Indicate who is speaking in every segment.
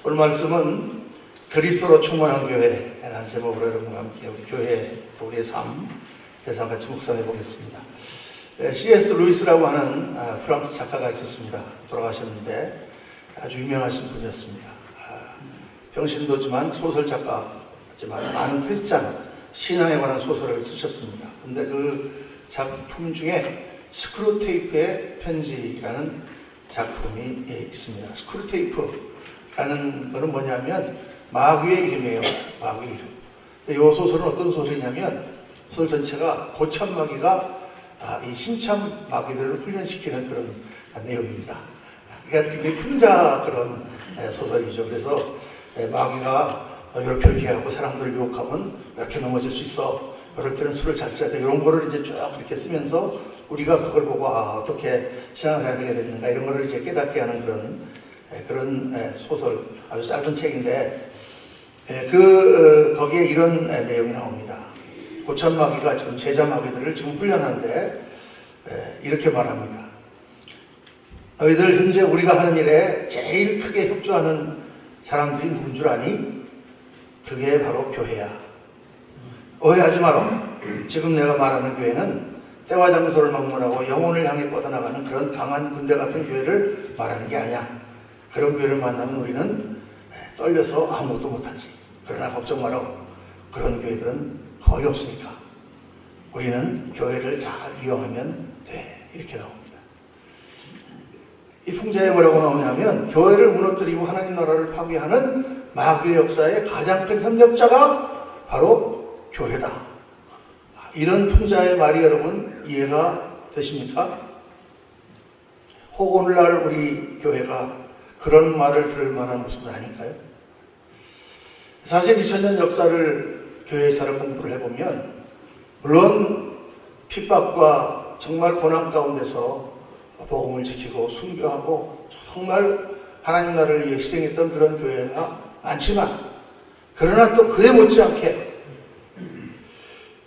Speaker 1: 오늘 말씀은 그리스도로 충만한 교회라는 제목으로 여러분과 함께 우리 교회, 우리의 삶, 대상 같이 묵상해 보겠습니다. C.S. 루이스라고 하는 프랑스 작가가 있었습니다. 돌아가셨는데 아주 유명하신 분이었습니다. 병신도지만 소설 작가지만 많은 크리스찬 신앙에 관한 소설을 쓰셨습니다. 근데 그 작품 중에 스크루테이프의 편지라는 작품이 있습니다. 스크루테이프라는 것은 뭐냐면 마귀의 이름이에요. 마귀의 이름. 이 소설은 어떤 소설이냐면 소설 전체가 고참마귀가 이 신참 마귀들을 훈련시키는 그런 내용입니다. 그러니까 굉장히 풍자 그런 소설이죠. 그래서 마귀가 이렇게 하고 사람들을 유혹하면 이렇게 넘어질 수 있어. 이럴 때는 술을 잘 써야 돼. 이런 거를 이제 쭉 이렇게 쓰면서 우리가 그걸 보고 어떻게 신앙생활을 하게 됐는가 이런 거를 이제 깨닫게 하는 그런 소설, 아주 짧은 책인데 거기에 이런 내용이 나옵니다. 고참 마귀가 지금 제자 마귀들을 지금 훈련하는데 이렇게 말합니다. 너희들 현재 우리가 하는 일에 제일 크게 협조하는 사람들이 누군 줄 아니? 그게 바로 교회야. 오해하지 마라. 지금 내가 말하는 교회는 때와 장소를 막론하고 영혼을 향해 뻗어나가는 그런 강한 군대 같은 교회를 말하는 게 아니야. 그런 교회를 만나면 우리는 떨려서 아무것도 못하지. 그러나 걱정 마라. 그런 교회들은 거의 없으니까. 우리는 교회를 잘 이용하면 돼. 이렇게 나옵니다. 이 풍자에 뭐라고 나오냐면 교회를 무너뜨리고 하나님 나라를 파괴하는 마귀의 역사의 가장 큰 협력자가 바로 교회다. 이런 풍자의 말이 여러분 이해가 되십니까? 혹 오늘날 우리 교회가 그런 말을 들을 만한 모습은 아닐까요? 사실 2000년 역사를 교회 역사를 공부를 해보면 물론 핍박과 정말 고난 가운데서 복음을 지키고 순교하고 정말 하나님 나라를 위해 희생했던 그런 교회가 많지만 그러나 또 그에 못지않게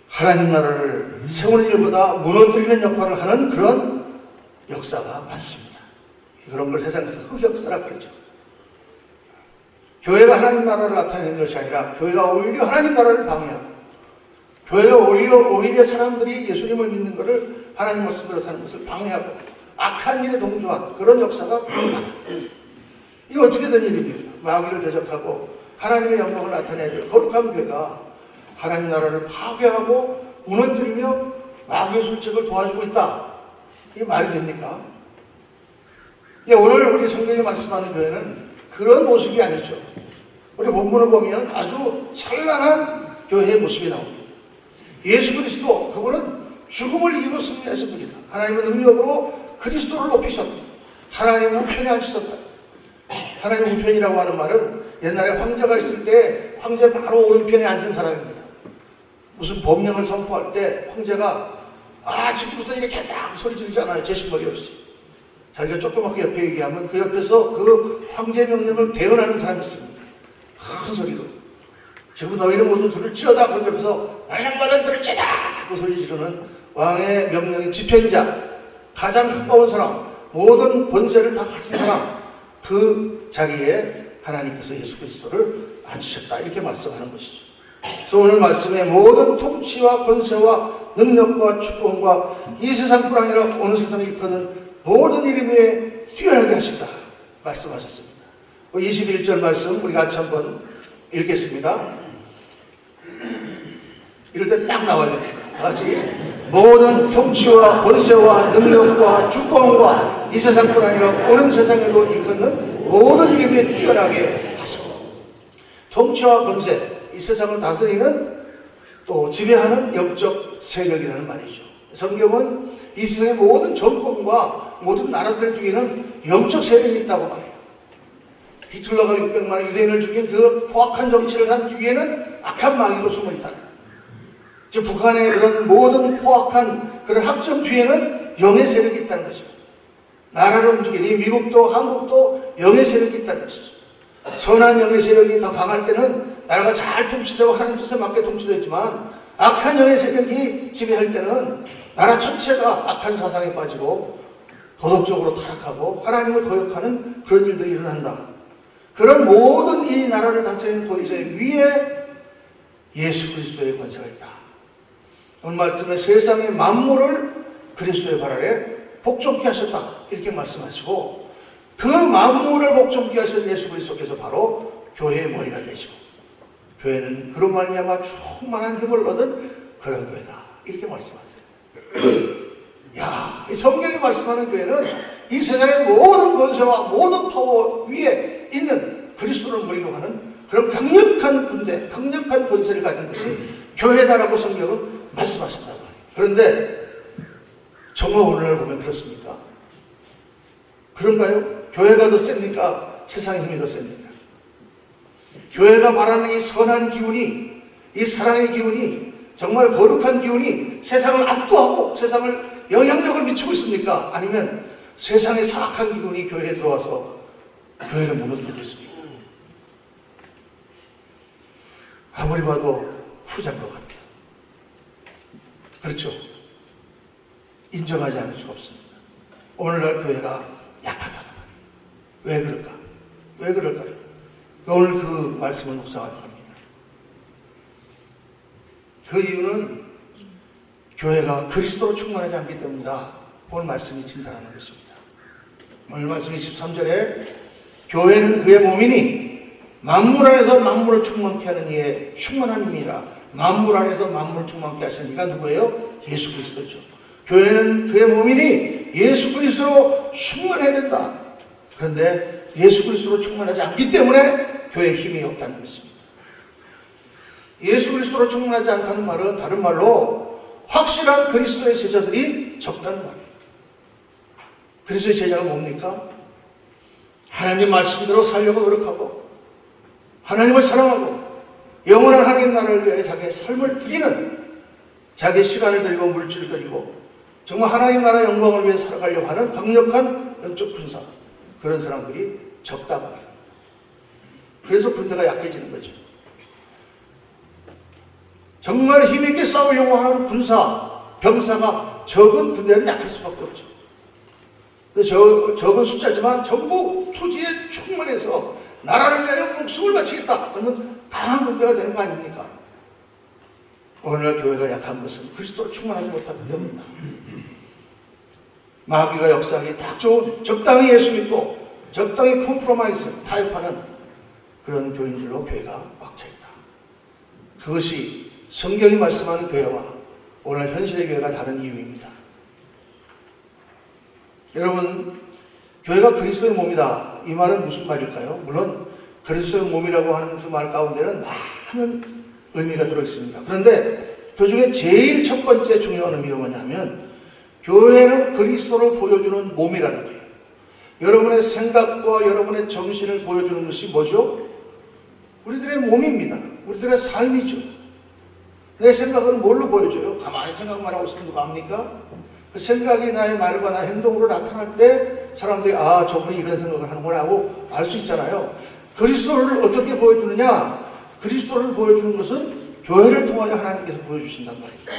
Speaker 1: 하나님 나라를 세우는 일보다 무너뜨리는 역할을 하는 그런 역사가 많습니다. 그런 걸 세상에서 흑역사라 그러죠. 교회가 하나님 나라를 나타내는 것이 아니라 교회가 오히려 하나님 나라를 방해하고 교회가 오히려 사람들이 예수님을 믿는 것을 하나님 말씀대로 사는 것을 방해하고 악한 일에 동조한 그런 역사가 많아요. 이게 어떻게 된 일입니까? 마귀를 대적하고 하나님의 영광을 나타내야 될 거룩한 교회가 하나님 나라를 파괴하고 무너뜨리며 마귀의 술책을 도와주고 있다. 이게 말이 됩니까? 오늘 우리 성경에 말씀하는 교회는 그런 모습이 아니죠. 우리 본문을 보면 아주 찬란한 교회의 모습이 나옵니다. 예수 그리스도 그분은 죽음을 이기고 승리하신 분이다. 하나님의 능력으로 그리스도를 높이셨다. 하나님 우편에 앉히셨다. 하나님 우편이라고 하는 말은 옛날에 황제가 있을 때 황제 바로 오른편에 앉은 사람입니다. 무슨 법령을 선포할 때 황제가 지금부터 이렇게 한다 소리 지르지 않아요. 제신머리 없이. 자기가 조그맣게 옆에 얘기하면 그 옆에서 그 황제 명령을 대언하는 사람이 있습니다. 큰 소리로. 지금 너희는 모두 들을지어다. 그 옆에서 너희는 모두 들을지어다. 그 소리 지르는 왕의 명령의 집행자, 가장 가까운 사람, 모든 권세를 다 가진 사람, 그 자리에 하나님께서 예수 그리스도를 앉히셨다. 이렇게 말씀하는 것이죠. 그래서 오늘 말씀에 모든 통치와 권세와 능력과 주권과 이 세상뿐 아니라 어느 세상에 일컫는 모든 이름 위에 뛰어나게 하신다 말씀하셨습니다. 21절 말씀 우리 같이 한번 읽겠습니다. 이럴 때 딱 나와야 됩니다. 같이 모든 통치와 권세와 능력과 주권과 이 세상뿐 아니라 오는 세상에도 일컫는 모든 이름 위에 뛰어나게 하시고 통치와 권세 이 세상을 다스리는 또 지배하는 영적 세력이라는 말이죠. 성경은 이 세상의 모든 정권과 모든 나라들 뒤에는 영적 세력이 있다고 말해요. 히틀러가 600만의 유대인을 죽인 그 포악한 정치를 한 뒤에는 악한 마귀도 숨어있다는 거예요. 즉 북한의 그런 모든 포악한 그런 학점 뒤에는 영의 세력이 있다는 것입니다. 나라를 움직이는 이 미국도 한국도 영의 세력이 있다는 것이죠. 선한 영의 세력이 더 강할 때는 나라가 잘 통치되고 하나님 뜻에 맞게 통치되지만 악한 영의 세력이 지배할 때는 나라 전체가 악한 사상에 빠지고 도덕적으로 타락하고 하나님을 거역하는 그런 일들이 일어난다. 그런 모든 이 나라를 다스리는 권세 위에 예수 그리스도의 권세가 있다. 오늘 말씀에 세상의 만물을 그리스도의 발 아래 복종케 하셨다. 이렇게 말씀하시고, 그 만물을 복종케 하신 예수 그리스도께서 바로 교회의 머리가 되시고, 교회는 그런 말미암아 충만한 힘을 얻은 그런 교회다. 이렇게 말씀하세요. 야, 이 성경이 말씀하는 교회는 이 세상의 모든 권세와 모든 파워 위에 있는 그리스도를 머리로 하는 그런 강력한 군대, 강력한 권세를 가진 것이 교회다라고 성경은 말씀하신단 말이에요. 그런데 정말 오늘날 보면 그렇습니까? 그런가요? 교회가 더 셉니까? 세상의 힘이 더 셉니까? 교회가 말하는 이 선한 기운이, 이 사랑의 기운이, 정말 거룩한 기운이 세상을 압도하고 세상을 영향력을 미치고 있습니까? 아니면 세상의 사악한 기운이 교회에 들어와서 교회를 무너뜨리고 있습니까? 아무리 봐도 후자인 것 같아요. 그렇죠? 인정하지 않을 수가 없습니다. 오늘날 교회가 약하다는 말이에요. 왜 그럴까? 왜 그럴까요? 오늘 그 말씀을 묵상하려고 합니다. 그 이유는 교회가 그리스도로 충만하지 않기 때문이다. 오늘 말씀이 진단하는 것입니다. 오늘 말씀 23절에 교회는 그의 몸이니 만물 안에서 만물을 충만케 하는 이의 충만한 힘이라. 만물 안에서 만물을 충만케 하시는 이가 누구예요? 예수 그리스도죠. 교회는 그의 몸이니 예수 그리스도로 충만해야 된다. 그런데 예수 그리스도로 충만하지 않기 때문에 교회에 힘이 없다는 것입니다. 예수 그리스도로 충만하지 않다는 말은 다른 말로 확실한 그리스도의 제자들이 적다는 말이에요. 그리스도의 제자가 뭡니까? 하나님 말씀대로 살려고 노력하고 하나님을 사랑하고 영원한 하나님 나라를 위해 자기의 삶을 드리는, 자기의 시간을 드리고 물질을 드리고 정말 하나님 나라 영광을 위해 살아가려고 하는 강력한 영적 군사, 그런 사람들이 적다고 말합니다. 그래서 군대가 약해지는 거죠. 정말 힘있게 싸우려고 하는 군사, 병사가 적은 군대는 약할 수밖에 없죠. 근데 적은 숫자지만 전부 투지에 충만해서 나라를 위하여 목숨을 바치겠다. 그러면 강한 군대가 되는 거 아닙니까? 오늘날 교회가 약한 것은 그리스도로 충만하지 못하기 때문이다. 마귀가 역사하기 딱 좋은, 적당히 예수 믿고 적당히 콤프로마이스, 타협하는 그런 교인들로 교회가 꽉 차 있다. 그것이 성경이 말씀하는 교회와 오늘 현실의 교회가 다른 이유입니다. 여러분, 교회가 그리스도의 몸이다. 이 말은 무슨 말일까요? 물론 그리스도의 몸이라고 하는 그 말 가운데는 많은 의미가 들어있습니다. 그런데 그 중에 제일 첫 번째 중요한 의미가 뭐냐면, 교회는 그리스도를 보여주는 몸이라는 거예요. 여러분의 생각과 여러분의 정신을 보여주는 것이 뭐죠? 우리들의 몸입니다. 우리들의 삶이죠. 내 생각은 뭘로 보여줘요? 가만히 생각만 하고 있으면 누가 압니까? 그 생각이 나의 말과 나의 행동으로 나타날 때 사람들이 아, 저분이 이런 생각을 하는구나 하고 알 수 있잖아요. 그리스도를 어떻게 보여주느냐? 그리스도를 보여주는 것은 교회를 통하여 하나님께서 보여주신단 말입니다.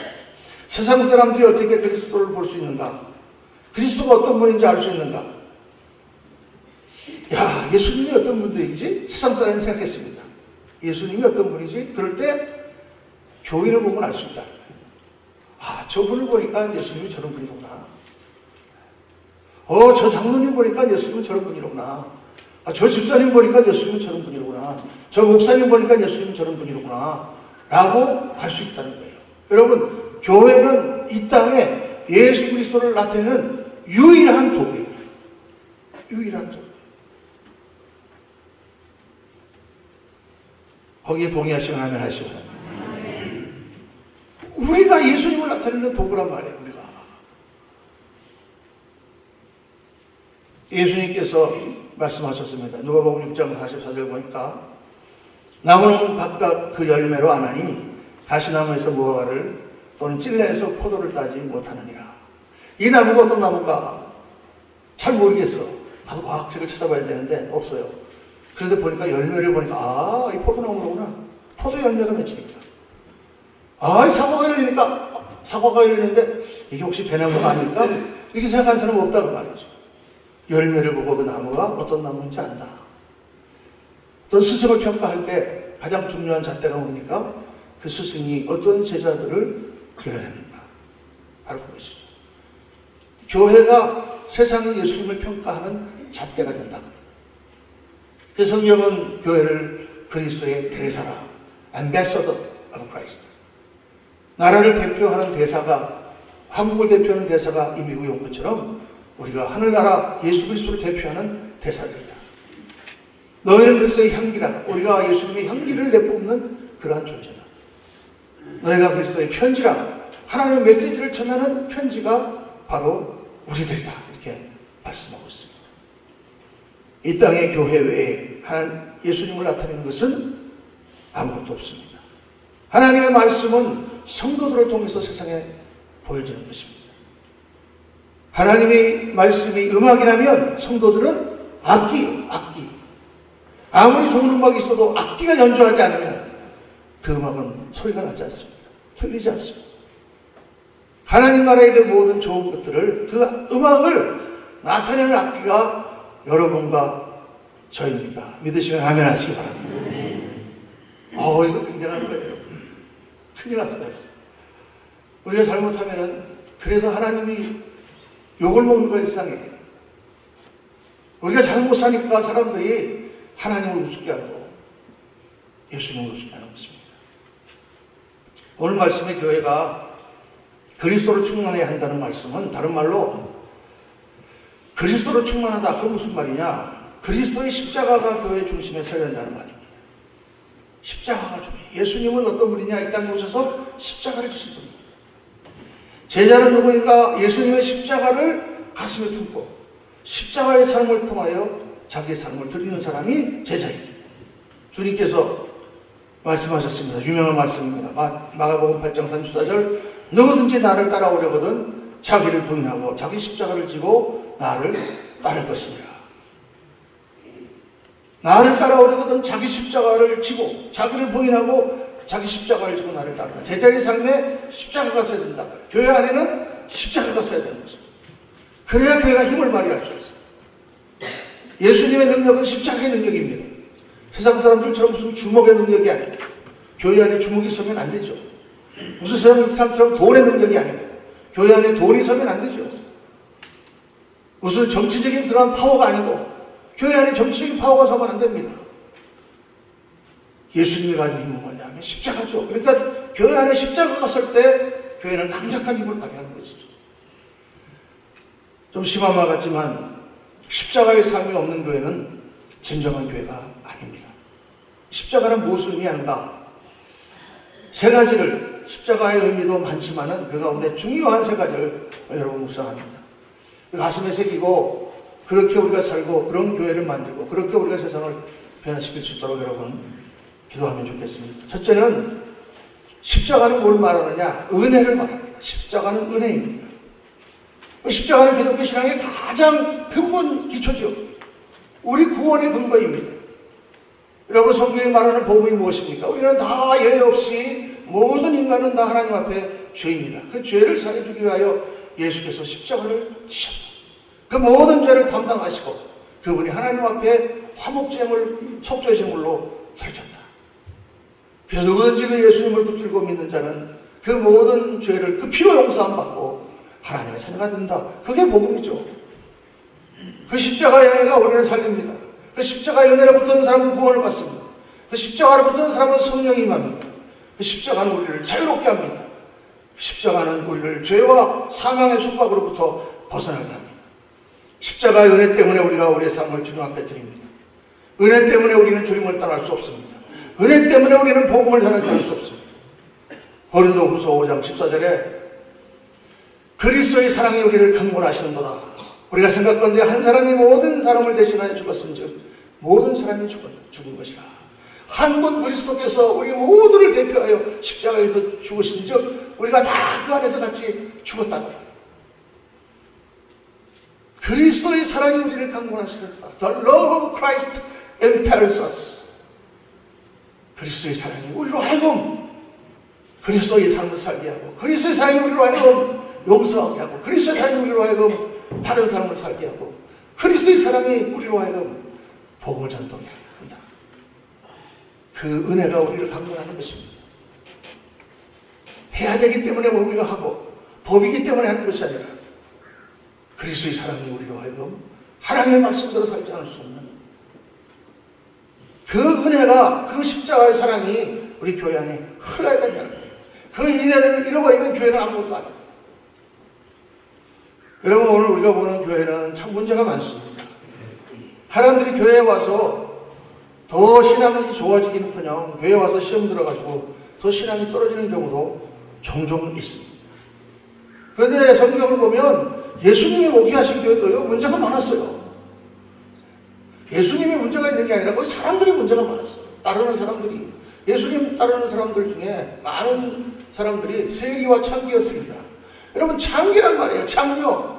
Speaker 1: 세상 사람들이 어떻게 그리스도를 볼 수 있는가? 그리스도가 어떤 분인지 알 수 있는가? 야, 예수님이 어떤 분들인지 세상 사람이 생각했습니다. 예수님이 어떤 분이지? 그럴 때 교인을 보면 알 수 있다는 거예요. 아, 저분을 보니까 예수님이 저런 분이구나. 저 장로님 보니까 예수님은 저런 분이로구나. 아, 저 집사님 보니까 예수님은 저런 분이로구나. 저 목사님 보니까 예수님은 저런 분이로구나. 라고 알 수 있다는 거예요. 여러분, 교회는 이 땅에 예수 그리스도를 나타내는 유일한 도구입니다. 유일한 도구. 거기에 동의하시면 하면 하시고. 우리가 예수님을 나타내는 도구란 말이에요. 우리가. 예수님께서 말씀하셨습니다. 누가복음 6장 44절 보니까 나무는 각각 그 열매로 아나니 가시나무에서 무화과를 또는 찔레에서 포도를 따지 못하느니라. 이 나무가 어떤 나무가 잘 모르겠어. 가서 과학책을 찾아봐야 되는데 없어요. 그런데 보니까 열매를 보니까 아, 이 포도나무로구나. 포도 열매가 맺히니까. 아, 이 사과가 열리니까 사과가 열리는데 이게 혹시 배나무가 아닐까? 이렇게 생각하는 사람은 없다고 말이죠. 열매를 보고 그 나무가 어떤 나무인지 안다. 어떤 스승을 평가할 때 가장 중요한 잣대가 뭡니까? 그 스승이 어떤 제자들을 길러냅니까? 바로 그것이죠. 교회가 세상의 예수님을 평가하는 잣대가 된다. 그래서 성경은 교회를 그리스도의 대사라, ambassador of Christ. 나라를 대표하는 대사가, 한국을 대표하는 대사가 이 미국에 온 것처럼 우리가 하늘나라 예수 그리스도를 대표하는 대사들이다. 너희는 그리스도의 향기라. 우리가 예수님의 향기를 내뿜는 그러한 존재다. 너희가 그리스도의 편지라. 하나님의 메시지를 전하는 편지가 바로 우리들이다. 이렇게 말씀하고 있습니다. 이 땅의 교회 외에 예수님을 나타내는 것은 아무것도 없습니다. 하나님의 말씀은 성도들을 통해서 세상에 보여지는 것입니다. 하나님의 말씀이 음악이라면 성도들은 악기. 아무리 좋은 음악이 있어도 악기가 연주하지 않으면 그 음악은 소리가 나지 않습니다. 들리지 않습니다. 하나님 나라의 그 모든 좋은 것들을, 그 음악을 나타내는 악기가 여러분과 저입니다. 믿으시면 아멘 하시기 바랍니다. 이거 굉장한 거예요, 여러분. 큰일 났어요. 우리가 잘못하면은, 그래서 하나님이 욕을 먹는 거예요, 세상에. 우리가 잘못 사니까 사람들이 하나님을 우습게 하고 예수님을 우습게 하는 것입니다. 오늘 말씀의 교회가 그리스도로 충만해야 한다는 말씀은 다른 말로 그리스도로 충만하다. 그 무슨 말이냐? 그리스도의 십자가가 교회 중심에 서야 된다는 말입니다. 십자가가 중요해요. 예수님은 어떤 분이냐? 이 땅에 오셔서 십자가를 지신 분입니다. 제자는 누구인가? 예수님의 십자가를 가슴에 품고 십자가의 삶을 통하여 자기의 삶을 드리는 사람이 제자입니다. 주님께서 말씀하셨습니다. 유명한 말씀입니다. 마가복음 8장 34절 누구든지 나를 따라오려거든 자기를 부인하고 자기 십자가를 지고 나를 따를 것이니라. 나를 따라오려거든 자기 십자가를 지고 자기를 부인하고 자기 십자가를 지고 나를 따르라. 제자의 삶에 십자가가 서야 된다. 교회 안에는 십자가가 서야 되는 것입니다. 그래야 교회가 힘을 발휘할 수 있어요. 예수님의 능력은 십자가의 능력입니다. 세상 사람들처럼 무슨 주먹의 능력이 아니고 교회 안에 주먹이 서면 안 되죠. 무슨 세상 사람처럼 돈의 능력이 아니고 교회 안에 돈이 서면 안 되죠. 무슨 정치적인 그러한 파워가 아니고 교회 안에 정치적인 파워가 서면 안 됩니다. 예수님이 가진 힘은 뭐냐면 십자가죠. 그러니까 교회 안에 십자가가 설 때 교회는 강력한 힘을 발휘하는 것이죠. 좀 심한 말 같지만 십자가의 삶이 없는 교회는 진정한 교회가 아닙니다. 십자가는 무엇을 의미하는가? 세 가지를, 십자가의 의미도 많지만은 그 가운데 중요한 세 가지를 여러분 묵상합니다. 가슴에 새기고 그렇게 우리가 살고 그런 교회를 만들고 그렇게 우리가 세상을 변화시킬 수 있도록 여러분 기도하면 좋겠습니다. 첫째는 십자가는 뭘 말하느냐? 은혜를 말합니다. 십자가는 은혜입니다. 십자가는 기독교 신앙의 가장 근본 기초죠. 우리 구원의 근거입니다. 여러분 성경이 말하는 복음이 무엇입니까? 우리는 다 예외 없이 모든 인간은 다 하나님 앞에 죄입니다. 그 죄를 사해주기 위하여 예수께서 십자가를 지셨다. 그 모든 죄를 담당하시고 그분이 하나님 앞에 화목제물, 속죄 제물로 드렸다. 그래서 누구든지 그 예수님을 붙들고 믿는 자는 그 모든 죄를 그 피로 용서함 받고 하나님의 자녀가 된다. 그게 복음이죠. 그 십자가의 은혜가 우리를 살립니다. 그 십자가의 은혜를 붙드는 사람은 구원을 받습니다. 그 십자가를 붙드는 사람은 성령이 임합니다. 그 십자가는 우리를 자유롭게 합니다. 그 십자가는 우리를 죄와 사망의 속박으로부터 벗어나게 합니다. 십자가의 은혜 때문에 우리가 우리의 삶을 주님 앞에 드립니다. 은혜 때문에 우리는 주님을 따라갈 수 없습니다. 은혜 때문에 우리는 복음을 전할 수 없습니다. 고린도후서 5장 14절에 그리스도의 사랑이 우리를 강권하시는도다. 우리가 생각건대 한 사람이 모든 사람을 대신하여 죽었은즉 모든 사람이 죽은 것이라. 한 분 그리스도께서 우리 모두를 대표하여 십자가에서 죽으신즉 우리가 다 그 안에서 같이 죽었다. 그리스도의 사랑이 우리를 강권하시는도다. The love of Christ impels us. 그리스도의 사랑이 우리로 하여금 그리스도의 삶을 살게 하고 그리스도의 사랑이 우리로 하여금 용서하게 하고 그리스도의 사랑이 우리로 하여금 바른 삶을 살게 하고 그리스도의 사랑이 우리로 하여금 복음을 전도하게 한다. 그 은혜가 우리를 강권하는 것입니다. 해야 되기 때문에 우리가 하고 법이기 때문에 하는 것이 아니라 그리스도의 사랑이 우리로 하여금 하나님의 말씀대로 살지 않을 수 없는 그 은혜가, 그 십자가의 사랑이 우리 교회 안에 흘러야 된다는 거예요. 그 은혜를 잃어버리면 교회는 아무것도 아니에요. 여러분, 오늘 우리가 보는 교회는 참 문제가 많습니다. 사람들이 교회에 와서 더 신앙이 좋아지기는커녕 교회에 와서 시험 들어가지고 더 신앙이 떨어지는 경우도 종종 있습니다. 그런데 성경을 보면 예수님이 오게 하신 교회도요, 문제가 많았어요. 예수님이 문제가 있는 게 아니라 거기 사람들이 문제가 많았어요. 따르는 사람들이. 예수님 따르는 사람들 중에 많은 사람들이 세리와 창기였습니다. 여러분, 창기란 말이에요. 창녀.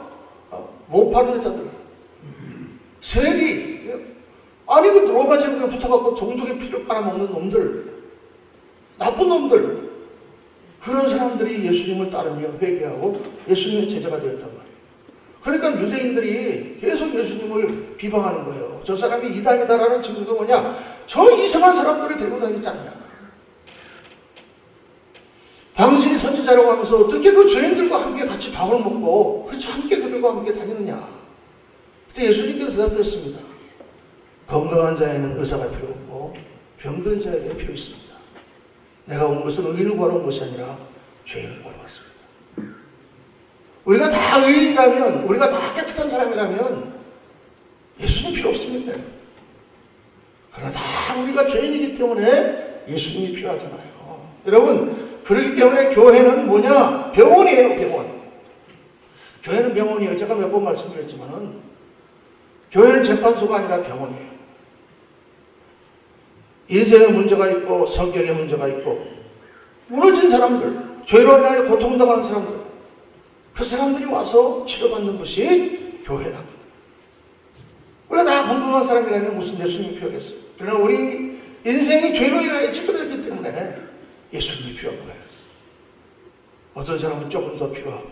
Speaker 1: 못 파는 여자들. 세리. 아니, 그 로마 제국에 붙어갖고 동족의 피를 빨아먹는 놈들. 나쁜 놈들. 그런 사람들이 예수님을 따르며 회개하고 예수님의 제자가 되었단 말이에요. 그러니까 유대인들이 계속 예수님을 비방하는 거예요. 저 사람이 이단이다라는 증거가 뭐냐? 저 이상한 사람들을 데리고 다니지 않냐? 당신이 선지자라고 하면서 어떻게 그 죄인들과 함께 같이 밥을 먹고 그렇죠 함께 그들과 함께 다니느냐? 그때 예수님께서 대답했습니다. 건강한 자에는 의사가 필요 없고 병든 자에게 필요 있습니다. 내가 온 것은 의인을 구하러 온 것이 아니라 죄인을 구하러 왔습니다. 우리가 다 의인이라면, 우리가 다 깨끗한 사람이라면 예수님 필요 없습니다. 그러나 다 우리가 죄인이기 때문에 예수님이 필요하잖아요. 여러분, 그렇기 때문에 교회는 뭐냐? 병원이에요, 병원. 교회는 병원이에요. 제가 몇 번 말씀드렸지만은 교회는 재판소가 아니라 병원이에요. 인생에 문제가 있고 성격에 문제가 있고 무너진 사람들, 죄로 인하여 고통당하는 사람들, 그 사람들이 와서 치료받는 것이 교회다. 우리가 다 건강한 사람이라면 무슨 예수님이 필요하겠어요? 그러나 우리 인생이 죄로 인하여 찌그러졌기 때문에 예수님이 필요한 거예요. 어떤 사람은 조금 더 필요하고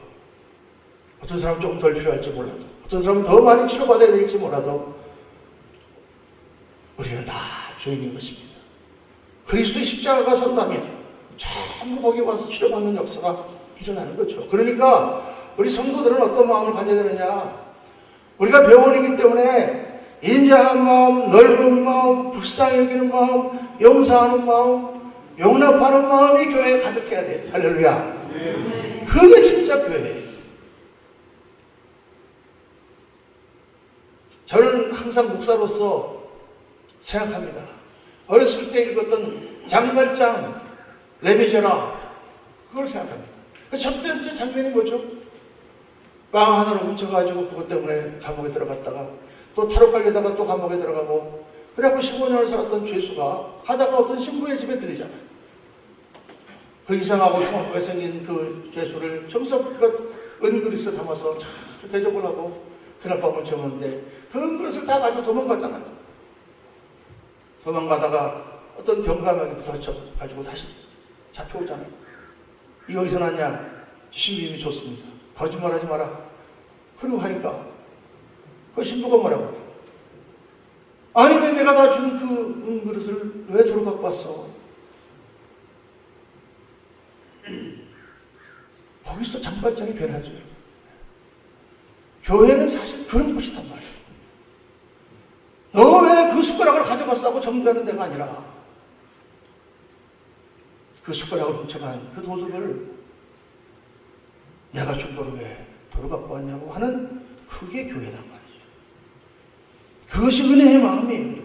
Speaker 1: 어떤 사람은 조금 덜 필요할지 몰라도 어떤 사람은 더 많이 치료받아야 될지 몰라도 우리는 다 죄인인 것입니다. 그리스도의 십자가가 선다면 전부 거기 와서 치료받는 역사가 일어나는 거죠. 그러니까 우리 성도들은 어떤 마음을 가져야 되느냐? 우리가 병원이기 때문에 인자한 마음, 넓은 마음, 불쌍히 여기는 마음, 용서하는 마음, 용납하는 마음이 교회에 가득해야 돼. 할렐루야. 그게 진짜 교회예요. 저는 항상 목사로서 생각합니다. 어렸을 때 읽었던 장발장 레미제라 그걸 생각합니다. 첫 번째 장면이 뭐죠? 빵 하나를 훔쳐가지고 그것 때문에 감옥에 들어갔다가 또 탈옥하려다가 또 감옥에 들어가고 그래갖고 15년을 살았던 죄수가 가다가 어떤 신부의 집에 들리잖아요. 그 이상하고 흉악하게 생긴 그 죄수를 정성껏 은그릇에 담아서 잘 대접을 하고 그날 밤을 채우는데 그 은그릇을 다 가지고 도망가잖아요. 도망가다가 어떤 병감하게 붙어가지고 다시 잡혀오잖아요. 이거 어디서 났냐? 신부님이 줬습니다. 거짓말하지 마라. 그리고 하니까 그 신부가 뭐라고 그래요? 아니 왜 내가 다 준 그 은그릇을 왜 도로 갖고 왔어? 거기서 장발장이 변하죠. 교회는 사실 그런 곳이단 말이에요. 너 왜 그 숟가락을 가져갔어 하고 정죄하는 데가 아니라 그 숟가락을 훔쳐간 그 도둑을 내가 준 거를 왜 도로 갖고 왔냐고 하는 그게 교회란 말이죠. 그것이 은혜의 마음이에요.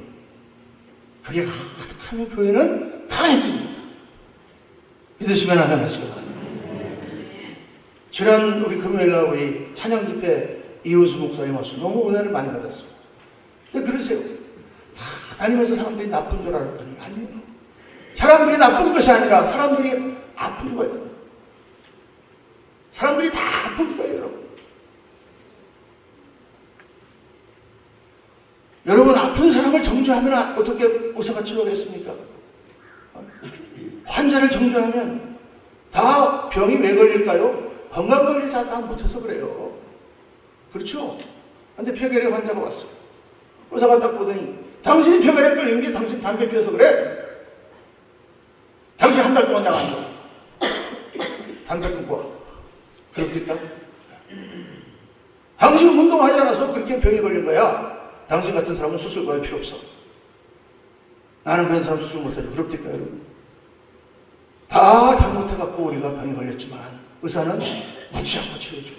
Speaker 1: 그게 가득하면 교회는 강해집니다. 믿으시면 아멘 하시기 바랍니다. 지난 우리 금요일날 우리 찬양 집회 이호수 목사님 와서 너무 은혜를 많이 받았습니다. 근데 그러세요. 다 다니면서 사람들이 나쁜 줄 알았더니 아니에요. 사람들이 나쁜 것이 아니라 사람들이 아픈 거예요. 사람들이 다 아픈 거예요, 여러분. 여러분, 아픈 사람을 정죄하면 어떻게 의사가 치료하겠습니까? 환자를 정죄하면 다 병이 왜 걸릴까요? 건강관리자 다 못해서 그래요. 그렇죠? 근데 폐결핵 환자가 왔어요. 의사가 딱 보더니 당신이 폐결핵 걸린 게 당신 담배 피워서 그래? 한 달 동안 나간다. 담배 끊고 와. 그럽니까? 당신 운동하지 않아서 그렇게 병이 걸린 거야. 당신 같은 사람은 수술 받을 필요 없어. 나는 그런 사람 수술 못해도 그럽니까, 여러분? 다 잘못해갖고 우리가 병이 걸렸지만 의사는 묻지 않고 치료해줘.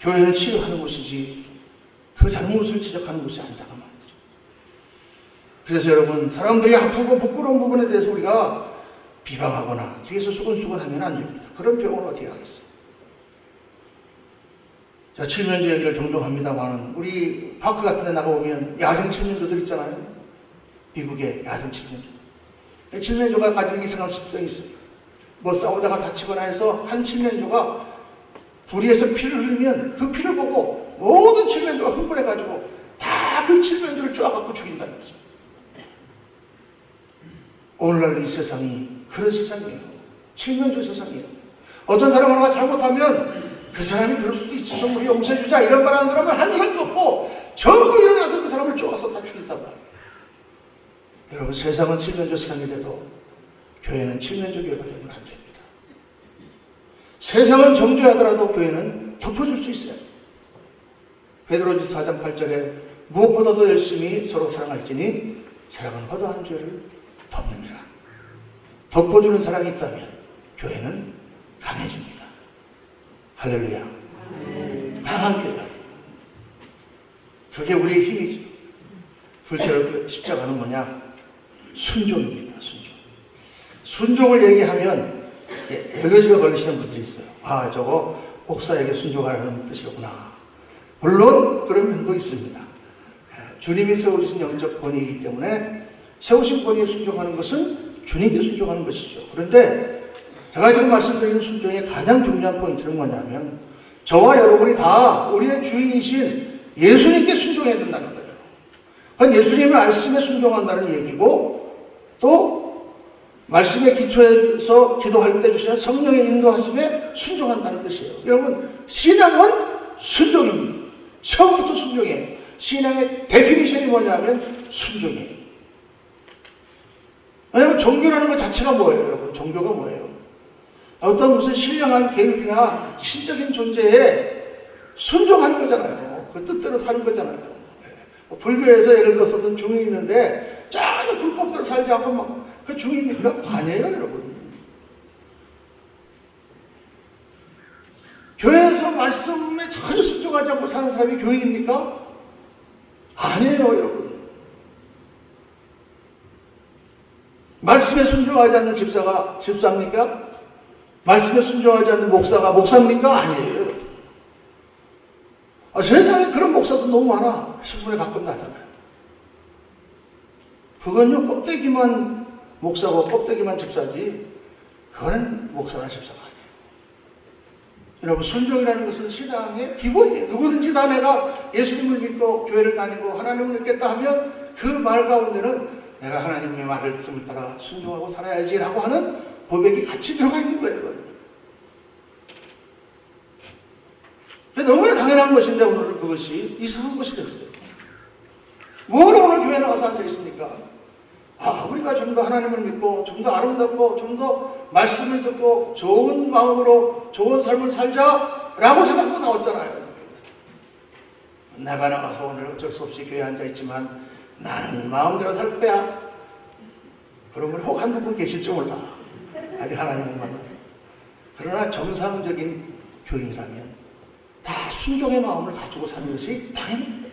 Speaker 1: 교회는 치료하는 곳이지 그 잘못을 지적하는 곳이 아니다가 말이죠. 그래서 여러분, 사람들이 아프고 부끄러운 부분에 대해서 우리가 비방하거나 뒤에서 수근수근하면 안 됩니다. 그런 병은 어떻게 하겠어요? 자, 칠면조 얘기를 종종 합니다만 우리 파크 같은 데 나가보면 야생 칠면조들 있잖아요. 미국의 야생 칠면조. 칠면조가 가지고 이상한 습성이 있어요. 뭐 싸우다가 다치거나 해서 한 칠면조가 부리에서 피를 흘리면 그 피를 보고 모든 칠면조가 흥분해가지고 다 그 칠면조를 쪼아갖고 죽인다는 거죠. 오늘날 이 세상이 그런 세상이에요. 칠면조 세상이에요. 어떤 사람 하나가 잘못하면 그 사람이 그럴 수도 있어. 우리 용서해주자. 이런 말 하는 사람은 한 사람도 없고 전부 일어나서 그 사람을 쪼아서 다 죽인단 말이에요. 여러분, 세상은 칠면조 세상이 돼도 교회는 칠면조 교회가 되면 안 됩니다. 세상은 정죄하더라도 교회는 덮어줄 수 있어요. 베드로전서 4장 8절에 무엇보다도 열심히 서로 사랑할지니 사랑은 허다한 죄를 덮느니라. 덮어주는 사랑이 있다면 교회는 강해집니다. 할렐루야. 강한 교회가. 그게 우리의 힘이죠. 둘째로 십자가는 뭐냐? 순종입니다. 순종. 순종을 얘기하면 여러지가 걸리시는 분들이 있어요. 아, 저거 목사에게 순종하라는 뜻이구나. 물론 그런 면도 있습니다. 주님이 세우신 영적 권위이기 때문에 세우신 권위에 순종하는 것은 주님께 순종하는 것이죠. 그런데 제가 지금 말씀드리는 순종의 가장 중요한 포인트는 뭐냐면 저와 여러분이 다 우리의 주인이신 예수님께 순종해야 된다는 거예요. 그건 예수님의 말씀에 순종한다는 얘기고 또 말씀의 기초에서 기도할 때 주시는 성령의 인도하심에 순종한다는 뜻이에요. 여러분, 신앙은 순종입니다. 처음부터 순종이에요. 신앙의 데피니션이 뭐냐면 순종이에요. 왜냐하면 종교라는 것 자체가 뭐예요, 여러분? 종교가 뭐예요? 어떤 무슨 신령한 계급이나 신적인 존재에 순종하는 거잖아요. 그 뜻대로 사는 거잖아요. 불교에서 예를 들어서 어떤 중이 있는데 전혀 불법대로 살지 않고 막 그 중입니까? 아니에요, 여러분. 교회에서 말씀에 전혀 순종하지 않고 사는 사람이 교인입니까? 아니에요, 여러분. 말씀에 순종하지 않는 집사가 집사입니까? 말씀에 순종하지 않는 목사가 목사입니까? 아니에요, 여러분. 세상에 그런 목사도 너무 많아. 신문에 가끔 나잖아요. 그건요, 껍데기만 목사고 껍데기만 집사지, 그거는 목사나 집사가 아니에요. 여러분, 순종이라는 것은 신앙의 기본이에요. 누구든지 다 내가 예수님을 믿고 교회를 다니고 하나님을 믿겠다 하면 그 말 가운데는 내가 하나님의 말씀을 따라 순종하고 살아야지라고 하는 고백이 같이 들어가 있는 거예요. 너무나 당연한 것인데 오늘은 그것이 이상한 것이 됐어요. 뭐로 오늘 교회 나와서 앉아있습니까? 우리가 좀 더 하나님을 믿고 좀 더 아름답고 좀 더 말씀을 듣고 좋은 마음으로 좋은 삶을 살자라고 생각하고 나왔잖아요. 내가 나가서 오늘 어쩔 수 없이 교회에 앉아있지만 나는 마음대로 살 거야. 그러면 혹 한두 분 계실지 몰라. 아직 하나님을 만나서. 그러나 정상적인 교인이라면 다 순종의 마음을 가지고 사는 것이 당연합니다.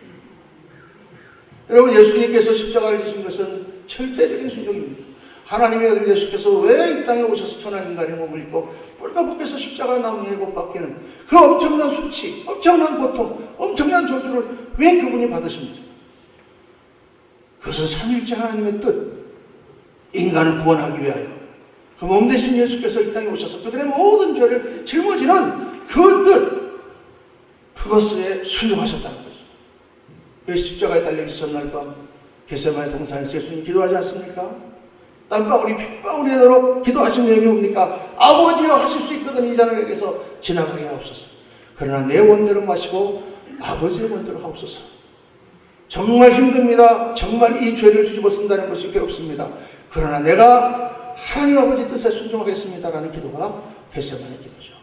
Speaker 1: 여러분, 예수님께서 십자가를 지신 것은 절대적인 순종입니다. 하나님의 아들 예수께서 왜 이 땅에 오셔서 천하인간의 몸을 입고 뿔가벗겨서 십자가 나무에 못 박히는 그 엄청난 수치, 엄청난 고통, 엄청난 저주를 왜 그분이 받으십니까? 그것은 삼위일체 하나님의 뜻, 인간을 구원하기 위하여 그 몸 대신 예수께서 이 땅에 오셔서 그들의 모든 죄를 짊어지는 그 뜻, 그것에 순종하셨다는 거죠. 그 십자가에 달려기 전날 밤 겟세마네 동산에서 예수님 기도하지 않습니까? 땀방울이 핏방울이 되도록 기도하신 내용이 뭡니까? 아버지여, 하실 수 있거든 이 잔에게서 지나가게 하옵소서. 그러나 내 원대로 마시고 아버지의 원대로 하옵소서. 정말 힘듭니다. 정말 이 죄를 뒤집어 쓴다는 것이 괴롭습니다. 그러나 내가 하나님 아버지 뜻에 순종하겠습니다라는 기도가 겟세마네 기도죠.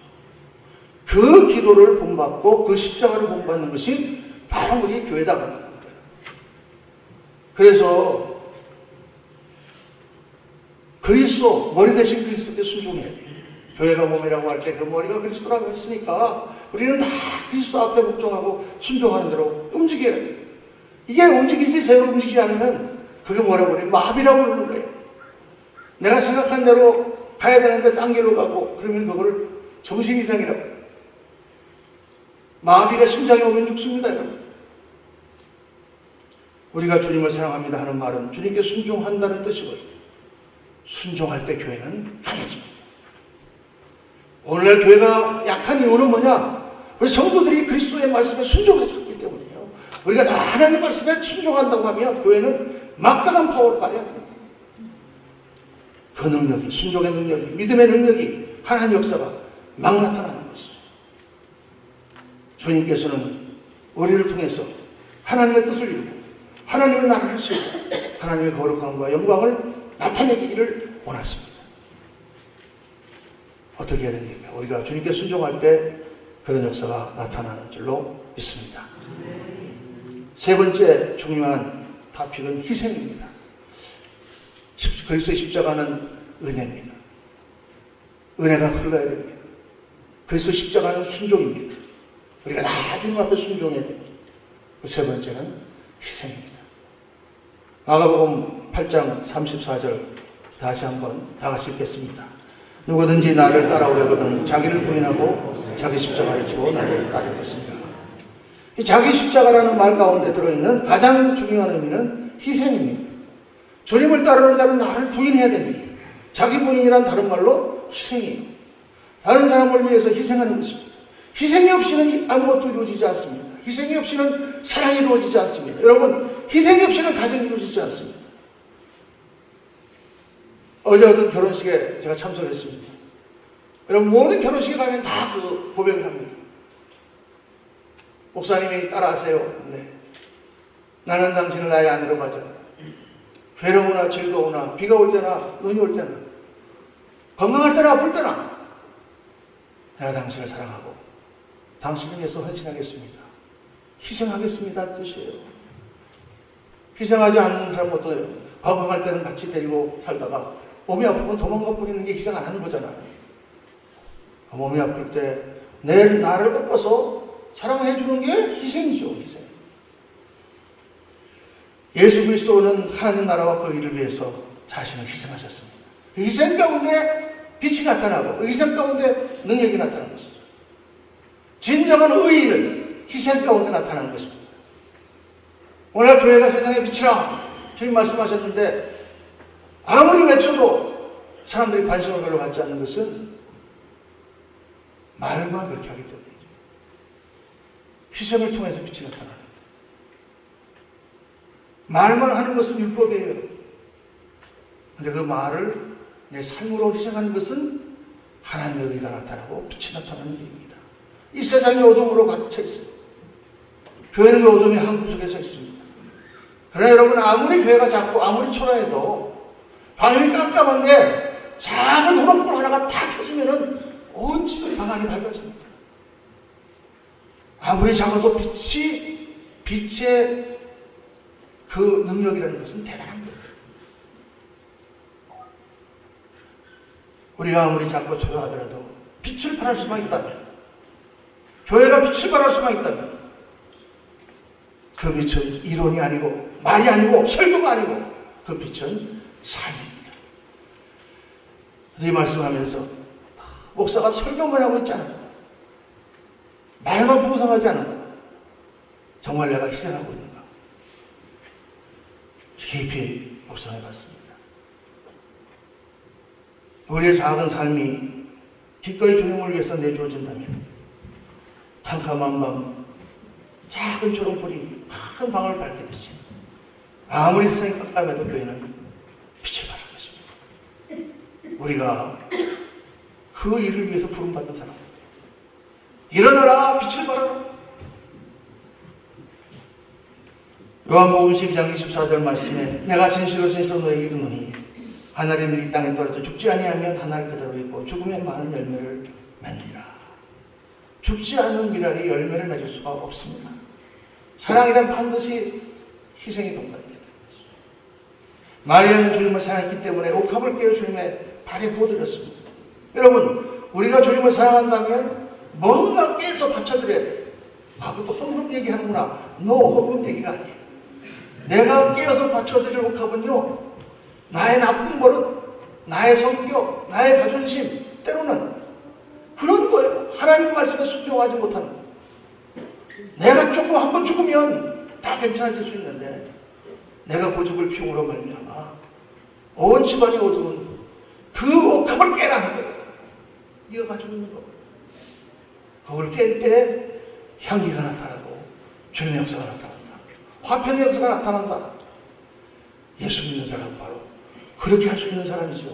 Speaker 1: 그 기도를 본받고 그 십자가를 본받는 것이 바로 우리 교회다 보는 겁니다. 그래서 그리스도, 머리 대신 그리스도께 순종해야 돼요. 교회가 몸이라고 할 때 그 머리가 그리스도라고 했으니까 우리는 다 그리스도 앞에 복종하고 순종하는 대로 움직여야 돼요. 이게 움직이지 제대로 움직이지 않으면 그게 뭐라고 그래요? 마비라고 그러는 거예요. 내가 생각한 대로 가야 되는데 딴 길로 가고 그러면 그거를 정신 이상이라고 해요. 마비가 심장에 오면 죽습니다, 여러분. 우리가 주님을 사랑합니다 하는 말은 주님께 순종한다는 뜻이고요. 순종할 때 교회는 강해집니다. 오늘날 교회가 약한 이유는 뭐냐? 우리 성도들이 그리스도의 말씀에 순종하지 않기 때문이에요. 우리가 다 하나님 말씀에 순종한다고 하면 교회는 막강한 파워를 발휘합니다. 그 능력이, 순종의 능력이, 믿음의 능력이 하나님 역사가 막 나타나는 것이죠. 주님께서는 우리를 통해서 하나님의 뜻을 이루고 하나님의 나라를 세우고 하나님의 거룩함과 영광을 나타내기를 원하십니다. 어떻게 해야 됩니까? 우리가 주님께 순종할 때 그런 역사가 나타나는 줄로 믿습니다. 세 번째 중요한 토픽은 희생입니다. 그리스도의 십자가는 은혜입니다. 은혜가 흘러야 됩니다. 그리스도의 십자가는 순종입니다. 우리가 다 주님 앞에 순종해야 됩니다. 세 번째는 희생입니다. 마가복음 8장 34절 다시 한번 다 같이 읽겠습니다. 누구든지 나를 따라오려거든 자기를 부인하고 자기 십자가를 지고 나를 따를 것이니라. 이 자기 십자가라는 말 가운데 들어있는 가장 중요한 의미는 희생입니다. 주님을 따르는 자는 나를 부인해야 됩니다. 자기 부인이란 다른 말로 희생이에요. 다른 사람을 위해서 희생하는 것입니다. 희생이 없이는 아무것도 이루어지지 않습니다. 희생이 없이는 사랑이 이루어지지 않습니다. 여러분, 희생이 없이는 가정이 이루어지지 않습니다. 어제 어떤 결혼식에 제가 참석했습니다. 여러분, 모든 결혼식에 가면 다 그 고백을 합니다. 목사님이 따라하세요. 네. 나는 당신을 나의 아내로 맞아. 괴로우나 즐거우나 비가 올 때나 눈이 올 때나 건강할 때나 아플 때나 내가 당신을 사랑하고 당신을 위해서 헌신하겠습니다. 희생하겠습니다 뜻이에요. 희생하지 않는 사람 어떠해요? 건강할 때는 같이 데리고 살다가 몸이 아프면 도망가 버리는 게 희생 안 하는 거잖아요. 몸이 아플 때 나를 꺾어서 사랑해 주는 게 희생이죠. 희생. 예수 그리스도는 하나님 나라와 그 일을 위해서 자신을 희생하셨습니다. 그 희생 가운데 빛이 나타나고 그 희생 가운데 능력이 나타나는 것이죠. 진정한 의의는 희생 가운데 나타나는 것입니다. 오늘 교회가 세상의 빛이라 주님 말씀하셨는데 아무리 외쳐도 사람들이 관심을 별로 갖지 않는 것은 말만 그렇게 하기 때문이죠. 희생을 통해서 빛이 나타나는 거예요. 말만 하는 것은 율법이에요. 그런데 그 말을 내 삶으로 희생하는 것은 하나님의 의가 나타나고 빛이 나타나는 일입니다. 이 세상이 어둠으로 갇혀 있어요. 교회는 그 어둠의 한 구석에 서 있습니다. 그러나 여러분, 아무리 교회가 작고 아무리 초라해도 방이 깜깜한데 작은 호롱불 하나가 다 켜지면은 온 집의 방 안이 밝아집니다. 아무리 작아도 빛의 그 능력이라는 것은 대단한 거예요. 우리가 아무리 작고 초라하더라도 빛을 발할 수만 있다면, 교회가 빛을 발할 수만 있다면 그 빛은 이론이 아니고 말이 아니고 설교가 아니고 그 빛은 삶입니다. 그래서 이 말씀하면서 목사가 설교만 하고 있지 않은가, 말만 풍성하지 않은가, 정말 내가 희생하고 있는가, 깊이 묵상해봤습니다. 우리의 작은 삶이 기꺼이 주님을 위해서 내주어진다면 캄캄한 밤 작은 초롱불이 큰 방을 밝히듯이 아무리 세상이 깜깜해도 교회는 빛을 발할 것입니다. 우리가 그 일을 위해서 부름받은 사람들, 일어나라 빛을 발하라. 요한복음 12장 24절 말씀에 내가 진실로 진실로 너에게 이르노니 하늘의 밀이 땅에 떨어져 죽지 아니하면 하늘 그대로 있고 죽으면 많은 열매를 맺느니라. 죽지 않는 미랄이 열매를 맺을 수가 없습니다. 사랑이란 반드시 희생이 동반입니다. 마리아는 주님을 사랑했기 때문에 옥합을 깨어 주님의 발에 부어드렸습니다. 여러분, 우리가 주님을 사랑한다면 뭔가 깨서 바쳐드려야 돼요. 그것도 헌금 얘기하는구나. 헌금 얘기가 아니에요. 내가 깨어서 바쳐드릴 옥합은요, 나의 나쁜 버릇, 나의 성격, 나의 자존심, 때로는 그런 거예요. 하나님 말씀에 순종하지 못하는 거예요. 내가 조금 한번 죽으면 다 괜찮아질 수 있는데 내가 고집을 피우므로 말미암아 온 집안이 어두운 그 옥합을 깨라는 거예요. 네가 가지고 있는 거. 그걸 깰 때 향기가 나타나고 주님의 역사가 나타난다. 화평의 역사가 나타난다. 예수 믿는 사람은 바로 그렇게 할 수 있는 사람이죠.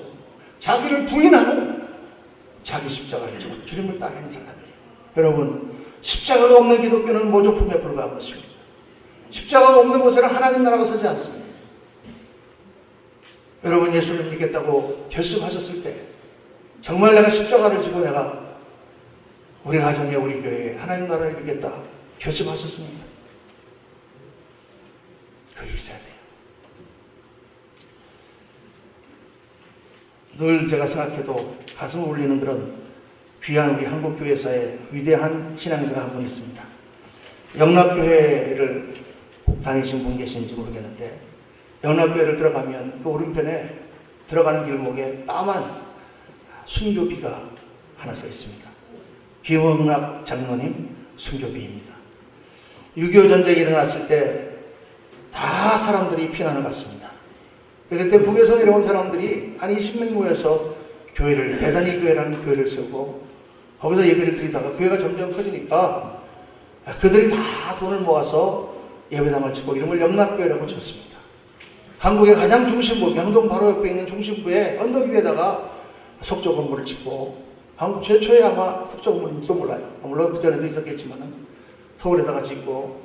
Speaker 1: 자기를 부인하고 자기 십자가를 지고 주님을 따르는 사람이에요. 여러분, 십자가가 없는 기독교는 모조품에 불과한 것입니다. 십자가가 없는 곳에는 하나님 나라가 서지 않습니다. 여러분, 예수를 믿겠다고 결심하셨을 때 정말 내가 십자가를 지고 내가 우리 가정에 우리 교회에 하나님 나라를 믿겠다 결심하셨습니까? 그게 있어야 돼요. 늘 제가 생각해도 가슴을 울리는 그런 귀한 우리 한국교회사의 위대한 신앙자가 한 분 있습니다. 영락교회를 다니신 분 계신지 모르겠는데 영락교회를 들어가면 그 오른편에 들어가는 길목에 까만 순교비가 하나 서 있습니다. 김흥락 장로님 순교비입니다. 6.25 전쟁이 일어났을 때 다 사람들이 피난을 갔습니다. 그때 북에서 내려온 사람들이 한 20명 모여서 교회를, 베다니 교회라는 교회를 세우고 거기서 예배를 드리다가 교회가 점점 커지니까 그들이 다 돈을 모아서 예배당을 치고 이름을 영락교회라고 쳤습니다. 한국의 가장 중심부, 명동 바로 옆에 있는 중심부에 언덕 위에다가 석조 건물을 짓고 한국 최초의 아마 석조 건물인지도 몰라요. 물론 그전에도 있었겠지만 서울에다가 짓고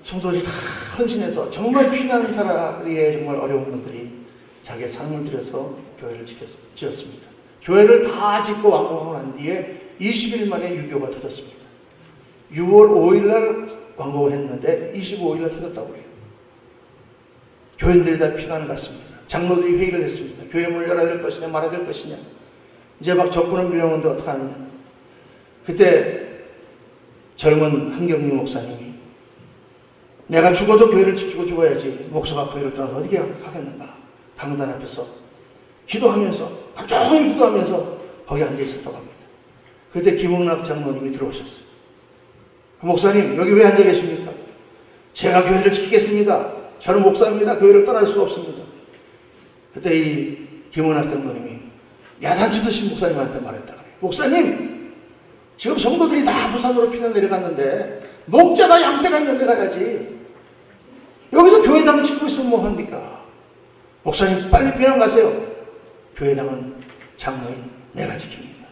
Speaker 1: 성도들이 다 헌신해서 정말 피난 사람이 정말 어려운 분들이 자기의 삶을 들여서 교회를 지었습니다. 교회를 다 짓고 완공하고 난 뒤에 20일 만에 6.25가 터졌습니다. 6월 5일 날 완공을 했는데 25일 날 터졌다고 해요. 교인들이 다 피난을 갔습니다. 장로들이 회의를 했습니다. 교회 문을 열어야 될 것이냐 말아야 될 것이냐. 이제 막 적군을 밀어오는데 어떡하느냐. 그때 젊은 한경림 목사님이 내가 죽어도 교회를 지키고 죽어야지 목사가 교회를 떠나서 어디게 가겠는가. 강단 앞에서 기도하면서 하루 종일 기도하면서 거기 앉아 있었다고 합니다. 그때 김흥락 장로님이 들어오셨어요. 목사님 여기 왜 앉아 계십니까? 제가 교회를 지키겠습니다. 저는 목사입니다. 교회를 떠날 수 없습니다. 그때 이 김흥락 장로님이 야단치 드신 목사님한테 말했다 그래요. 목사님 지금 성도들이 다 부산으로 피난 내려갔는데 목자가 양떼가 있는 데 가야지. 여기서 교회당을 지키고 있으면 뭐 합니까? 목사님 빨리 피난 가세요. 교회당은 장로인 내가 지킵니다.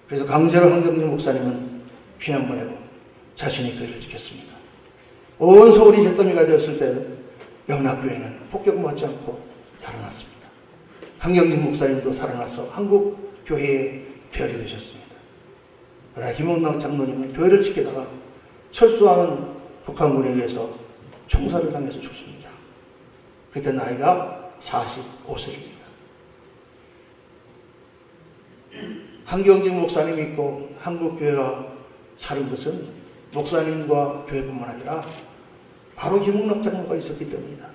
Speaker 1: 그래서 강제로 한경림 목사님은 피난 보내고 자신이 교회를 지켰습니다. 온 서울이 잿더미가 되었을 때 영락교회는 폭격을 받지 않고 살아났습니다. 한경림 목사님도 살아나서 한국 교회의 별이 되셨습니다. 그러나 김흥락 장로님은 교회를 지키다가 철수하는 북한군에 의해서 총살을 당해서 죽습니다. 그때 나이가 45세입니다. 한경직 목사님이 있고 한국교회가 사는 것은 목사님과 교회뿐만 아니라 바로 김흥락 장로가 있었기 때문이다.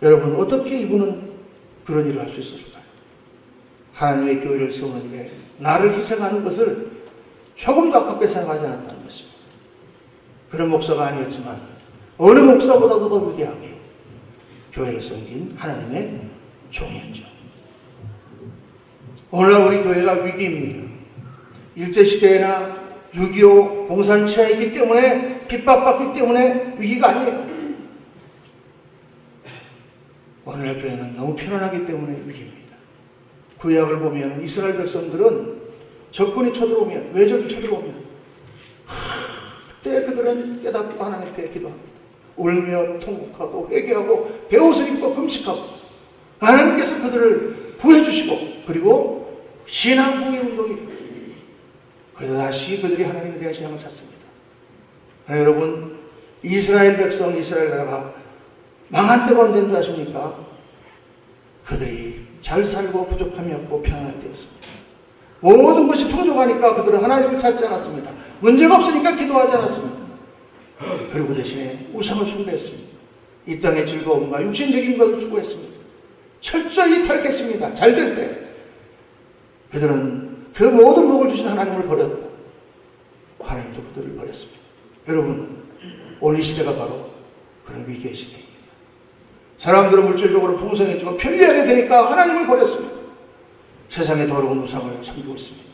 Speaker 1: 여러분 어떻게 이분은 그런 일을 할 수 있었을까요? 하나님의 교회를 세우는 일에 나를 희생하는 것을 조금도 아깝게 생각하지 않았다는 것입니다. 그런 목사가 아니었지만 어느 목사보다도 더 위대하게 교회를 섬긴 하나님의 종이었죠. 오늘날 우리 교회가 위기입니다. 일제시대나 6.25 공산치하이기 때문에 핍박받기 때문에 위기가 아니에요. 오늘날 교회는 너무 편안하기 때문에 위기입니다. 구약을 보면 이스라엘 백성들은 적군이 쳐들어오면 외적이 쳐들어오면 그때 그때 그들은 깨닫고 하나님 앞에 기도합니다. 울며 통곡하고 회개하고 베옷을 입고 금식하고 하나님께서 그들을 구해주시고 그리고 신앙공의 운동이 그래서 다시 그들이 하나님에 대한 신앙을 찾습니다. 그러나 여러분 이스라엘 백성 이스라엘 나라가 망한 때가 언제인지 아십니까? 그들이 잘 살고 부족함이 없고 평안할 때였습니다. 모든 것이 풍족하니까 그들은 하나님을 찾지 않았습니다. 문제가 없으니까 기도하지 않았습니다. 그리고 대신에 우상을 숭배했습니다. 이 땅의 즐거움과 육신적인 것을 추구했습니다. 철저히 타락했습니다. 잘 될 때 그들은 그 모든 복을 주신 하나님을 버렸고 하나님도 그들을 버렸습니다. 여러분 오늘 이 시대가 바로 그런 위기의 시대입니다. 사람들은 물질적으로 풍성해지고 편리하게 되니까 하나님을 버렸습니다. 세상의 더러운 우상을 섬기고 있습니다.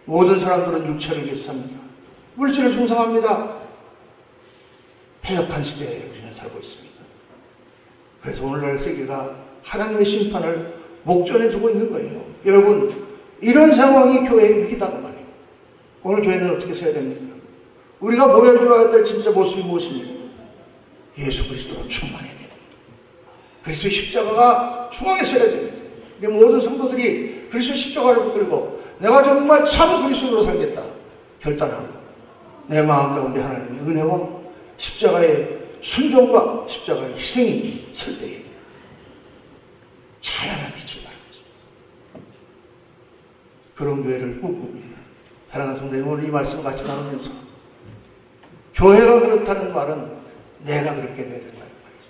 Speaker 1: 모든 사람들은 육체를 위해서 삽니다. 물질을 충성합니다. 패역한 시대에 우리는 살고 있습니다. 그래서 오늘날 세계가 하나님의 심판을 목전에 두고 있는 거예요. 여러분 이런 상황이 교회의 위기다고 말이에요. 오늘 교회는 어떻게 서야 됩니까? 우리가 보여줘야 될 진짜 모습이 무엇입니까? 예수 그리스도로 충만해야 됩니다. 그리스도의 십자가가 중앙에 서야 됩니다. 우리 모든 성도들이 그리스도의 십자가를 붙들고 내가 정말 참 그리스도로 살겠다 결단하고 내 마음 가운데 하나님의 은혜와 십자가의 순종과 십자가의 희생이 설 때에 찬란한 빛이 바랍니다. 그런 교회를 꿈꿉니다. 사랑하는 성도님, 오늘 이 말씀을 같이 나누면서 교회가 그렇다는 말은 내가 그렇게 돼야 된다는 말이죠.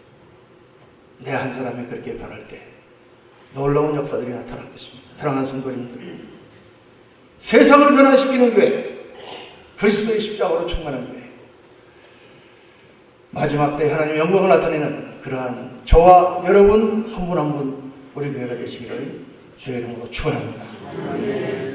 Speaker 1: 내 한 사람이 그렇게 변할 때 놀라운 역사들이 나타날 것입니다. 사랑하는 성도님들, 세상을 변화시키는 교회, 그리스도의 십자가로 충만한 교회, 마지막 때 하나님의 영광을 나타내는 그러한 저와 여러분 한 분 한 분 우리 교회가 되시기를 주의 이름으로 축원합니다.